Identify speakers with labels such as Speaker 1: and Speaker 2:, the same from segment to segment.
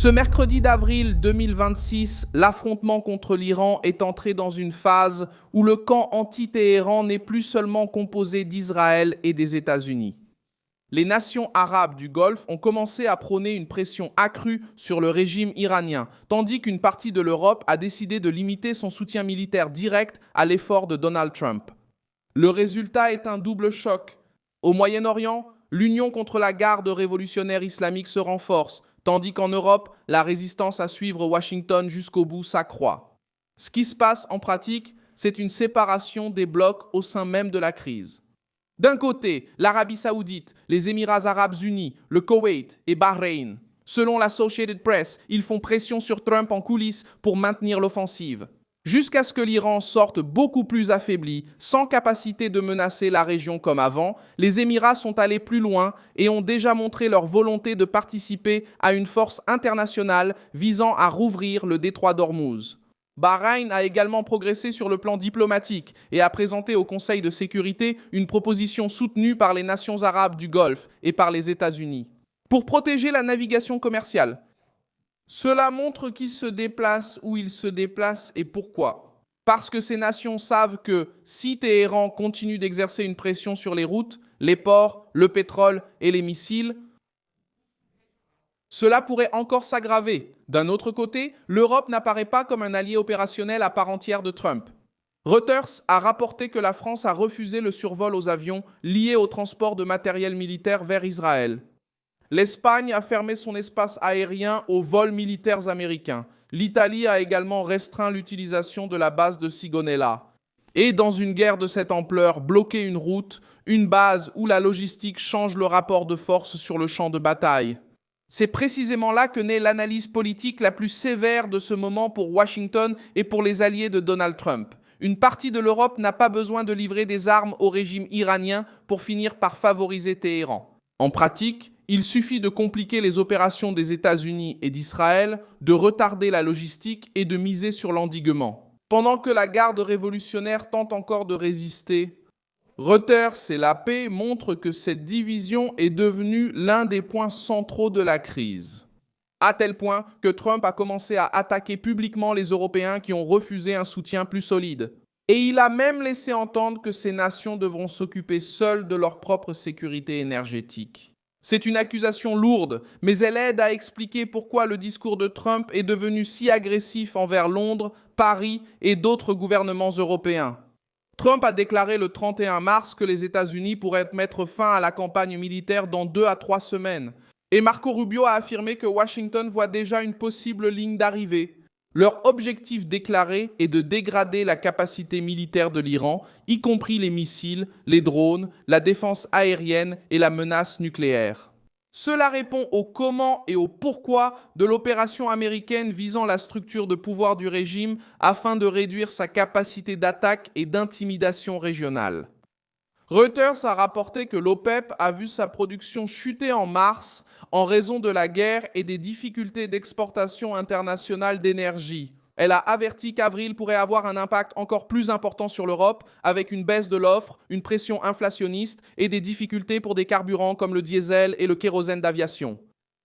Speaker 1: Ce mercredi d'avril 2026, l'affrontement contre l'Iran est entré dans une phase où le camp anti-Téhéran n'est plus seulement composé d'Israël et des États-Unis. Les nations arabes du Golfe ont commencé à prôner une pression accrue sur le régime iranien, tandis qu'une partie de l'Europe a décidé de limiter son soutien militaire direct à l'effort de Donald Trump. Le résultat est un double choc. Au Moyen-Orient, l'union contre la garde révolutionnaire islamique se renforce, tandis qu'en Europe, la résistance à suivre Washington jusqu'au bout s'accroît. Ce qui se passe en pratique, c'est une séparation des blocs au sein même de la crise. D'un côté, l'Arabie saoudite, les Émirats arabes unis, le Koweït et Bahreïn. Selon l'Associated Press, ils font pression sur Trump en coulisses pour maintenir l'offensive. Jusqu'à ce que l'Iran sorte beaucoup plus affaibli, sans capacité de menacer la région comme avant, les Émirats sont allés plus loin et ont déjà montré leur volonté de participer à une force internationale visant à rouvrir le détroit d'Ormuz. Bahreïn a également progressé sur le plan diplomatique et a présenté au Conseil de sécurité une proposition soutenue par les nations arabes du Golfe et par les États-Unis. Pour protéger la navigation commerciale, cela montre qui se déplace, où il se déplace et pourquoi. Parce que ces nations savent que si Téhéran continue d'exercer une pression sur les routes, les ports, le pétrole et les missiles, cela pourrait encore s'aggraver. D'un autre côté, l'Europe n'apparaît pas comme un allié opérationnel à part entière de Trump. Reuters a rapporté que la France a refusé le survol aux avions liés au transport de matériel militaire vers Israël. L'Espagne a fermé son espace aérien aux vols militaires américains. L'Italie a également restreint l'utilisation de la base de Sigonella. Et dans une guerre de cette ampleur, bloquer une route, une base où la logistique change le rapport de force sur le champ de bataille. C'est précisément là que naît l'analyse politique la plus sévère de ce moment pour Washington et pour les alliés de Donald Trump. Une partie de l'Europe n'a pas besoin de livrer des armes au régime iranien pour finir par favoriser Téhéran. En pratique, il suffit de compliquer les opérations des États-Unis et d'Israël, de retarder la logistique et de miser sur l'endiguement. Pendant que la garde révolutionnaire tente encore de résister, Reuters et la paix montrent que cette division est devenue l'un des points centraux de la crise. À tel point que Trump a commencé à attaquer publiquement les Européens qui ont refusé un soutien plus solide. Et il a même laissé entendre que ces nations devront s'occuper seules de leur propre sécurité énergétique. C'est une accusation lourde, mais elle aide à expliquer pourquoi le discours de Trump est devenu si agressif envers Londres, Paris et d'autres gouvernements européens. Trump a déclaré le 31 mars que les États-Unis pourraient mettre fin à la campagne militaire dans 2 à 3 semaines. Et Marco Rubio a affirmé que Washington voit déjà une possible ligne d'arrivée. Leur objectif déclaré est de dégrader la capacité militaire de l'Iran, y compris les missiles, les drones, la défense aérienne et la menace nucléaire. Cela répond au comment et au pourquoi de l'opération américaine visant la structure de pouvoir du régime afin de réduire sa capacité d'attaque et d'intimidation régionale. Reuters a rapporté que l'OPEP a vu sa production chuter en mars en raison de la guerre et des difficultés d'exportation internationale d'énergie. Elle a averti qu'avril pourrait avoir un impact encore plus important sur l'Europe, avec une baisse de l'offre, une pression inflationniste et des difficultés pour des carburants comme le diesel et le kérosène d'aviation.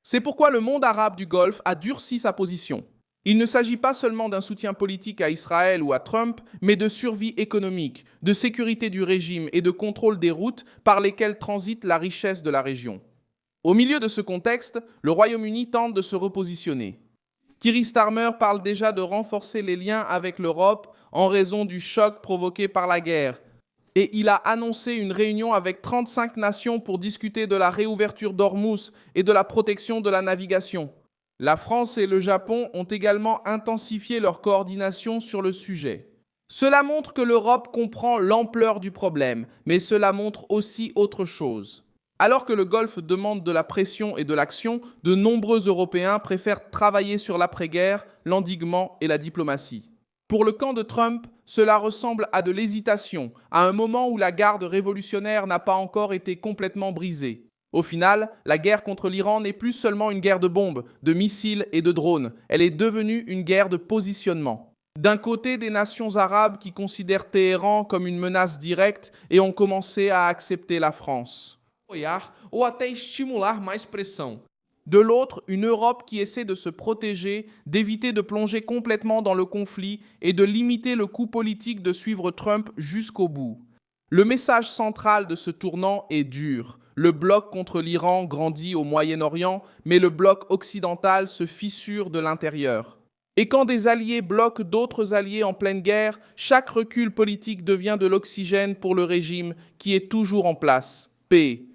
Speaker 1: C'est pourquoi le monde arabe du Golfe a durci sa position. Il ne s'agit pas seulement d'un soutien politique à Israël ou à Trump, mais de survie économique, de sécurité du régime et de contrôle des routes par lesquelles transite la richesse de la région. Au milieu de ce contexte, le Royaume-Uni tente de se repositionner. Keir Starmer parle déjà de renforcer les liens avec l'Europe en raison du choc provoqué par la guerre. Et il a annoncé une réunion avec 35 nations pour discuter de la réouverture d'Ormuz et de la protection de la navigation. La France et le Japon ont également intensifié leur coordination sur le sujet. Cela montre que l'Europe comprend l'ampleur du problème, mais cela montre aussi autre chose. Alors que le Golfe demande de la pression et de l'action, de nombreux Européens préfèrent travailler sur l'après-guerre, l'endiguement et la diplomatie. Pour le camp de Trump, cela ressemble à de l'hésitation, à un moment où la garde révolutionnaire n'a pas encore été complètement brisée. Au final, la guerre contre l'Iran n'est plus seulement une guerre de bombes, de missiles et de drones. Elle est devenue une guerre de positionnement. D'un côté, des nations arabes qui considèrent Téhéran comme une menace directe et ont commencé à accepter la France.
Speaker 2: Apoiar ou até estimular mais pressão.
Speaker 1: De l'autre, une Europe qui essaie de se protéger, d'éviter de plonger complètement dans le conflit et de limiter le coût politique de suivre Trump jusqu'au bout. Le message central de ce tournant est dur. Le bloc contre l'Iran grandit au Moyen-Orient, mais le bloc occidental se fissure de l'intérieur. Et quand des alliés bloquent d'autres alliés en pleine guerre, chaque recul politique devient de l'oxygène pour le régime qui est toujours en place. Paix.